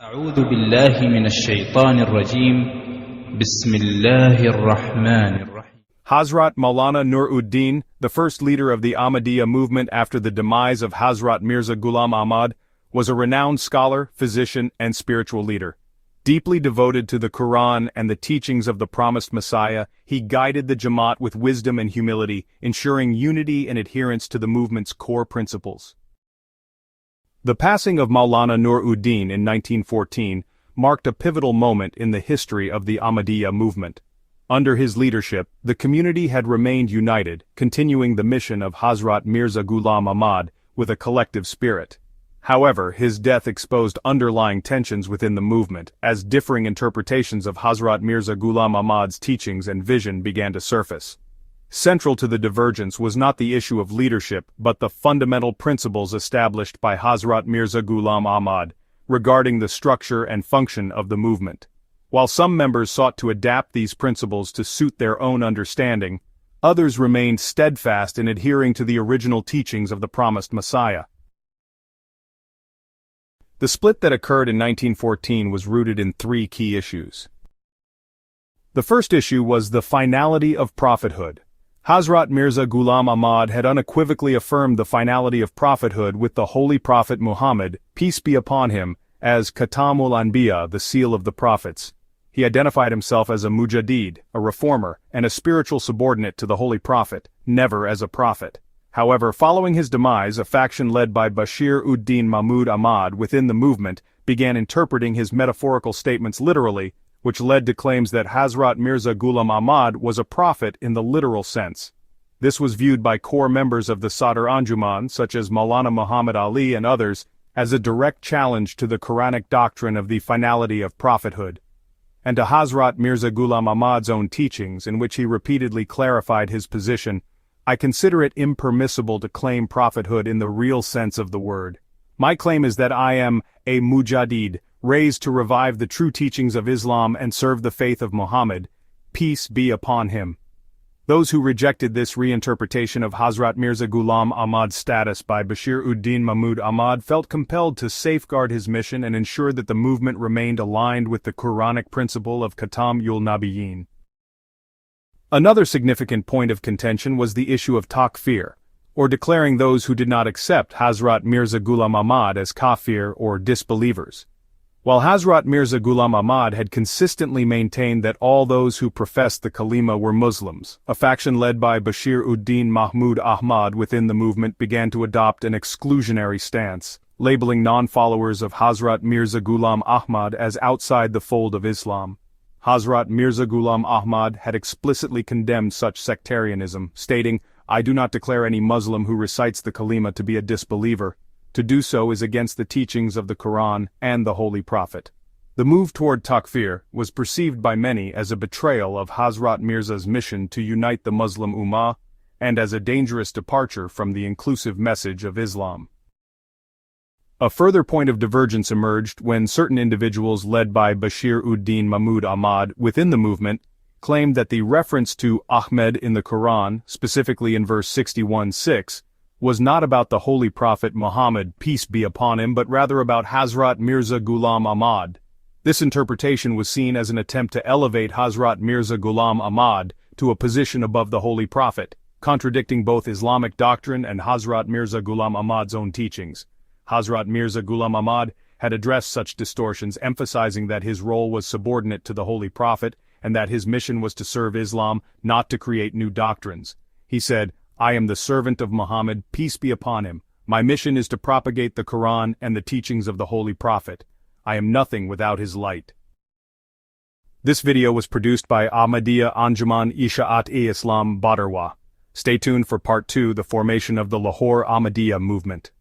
أعوذ بالله من الشيطان الرجيم بسم الله الرحمن الرحيم. Hazrat Maulana Udin, the first leader of the Ahmadiyya movement after the demise of Hazrat Mirza Ghulam Ahmad, was a renowned scholar, physician, and spiritual leader. Deeply devoted to the Quran and the teachings of the promised Messiah, he guided the Jamaat with wisdom and humility, ensuring unity and adherence to the movement's core principles. The passing of Maulana Udin in 1914 marked a pivotal moment in the history of the Ahmadiyya movement. Under his leadership, the community had remained united, continuing the mission of Hazrat Mirza Ghulam Ahmad with a collective spirit. However, his death exposed underlying tensions within the movement, as differing interpretations of Hazrat Mirza Ghulam Ahmad's teachings and vision began to surface. Central to the divergence was not the issue of leadership but the fundamental principles established by Hazrat Mirza Ghulam Ahmad regarding the structure and function of the movement. While some members sought to adapt these principles to suit their own understanding, others remained steadfast in adhering to the original teachings of the promised Messiah. The split that occurred in 1914 was rooted in three key issues. The first issue was the finality of prophethood. Hazrat Mirza Ghulam Ahmad had unequivocally affirmed the finality of prophethood with the Holy Prophet Muhammad, peace be upon him, as Khatamul Anbiya, the seal of the prophets. He identified himself as a mujaddid, a reformer, and a spiritual subordinate to the Holy Prophet, never as a prophet. However, following his demise, a faction led by Bashir Udin Mahmud Ahmad within the movement began interpreting his metaphorical statements literally, which led to claims that Hazrat Mirza Ghulam Ahmad was a prophet in the literal sense. This was viewed by core members of the Sadr Anjuman, such as Maulana Muhammad Ali and others, as a direct challenge to the Quranic doctrine of the finality of prophethood, and to Hazrat Mirza Ghulam Ahmad's own teachings, in which he repeatedly clarified his position. I consider it impermissible to claim prophethood in the real sense of the word. My claim is that I am a mujaddid, raised to revive the true teachings of Islam and serve the faith of Muhammad, peace be upon him. Those who rejected this reinterpretation of Hazrat Mirza Ghulam Ahmad's status by Bashir Udin Mahmud Ahmad felt compelled to safeguard his mission and ensure that the movement remained aligned with the Quranic principle of Khatam-ul Nabiyyin. Another significant point of contention was the issue of takfir, or declaring those who did not accept Hazrat Mirza Ghulam Ahmad as kafir or disbelievers. While Hazrat Mirza Ghulam Ahmad had consistently maintained that all those who professed the kalima were Muslims, a faction led by Bashir Udin Mahmud Ahmad within the movement began to adopt an exclusionary stance, labeling non-followers of Hazrat Mirza Ghulam Ahmad as outside the fold of Islam. Hazrat Mirza Ghulam Ahmad had explicitly condemned such sectarianism, stating, "I do not declare any Muslim who recites the kalima to be a disbeliever. To do so is against the teachings of the Quran and the Holy Prophet." The move toward takfir was perceived by many as a betrayal of Hazrat Mirza's mission to unite the Muslim Ummah, and as a dangerous departure from the inclusive message of Islam. A further point of divergence emerged when certain individuals led by Bashir Udin Mahmud Ahmad within the movement claimed that the reference to Ahmed in the Quran, specifically in verse 61:6, was not about the Holy Prophet Muhammad, peace be upon him, but rather about Hazrat Mirza Ghulam Ahmad. This interpretation was seen as an attempt to elevate Hazrat Mirza Ghulam Ahmad to a position above the Holy Prophet, contradicting both Islamic doctrine and Hazrat Mirza Ghulam Ahmad's own teachings. Hazrat Mirza Ghulam Ahmad had addressed such distortions, emphasizing that his role was subordinate to the Holy Prophet, and that his mission was to serve Islam, not to create new doctrines. He said, "I am the servant of Muhammad, peace be upon him. My mission is to propagate the Quran and the teachings of the Holy Prophet. I am nothing without his light." This video was produced by Ahmadiyya Anjuman Ishaat-e Islam Badarwa. Stay tuned for Part 2, the formation of the Lahore Ahmadiyya Movement.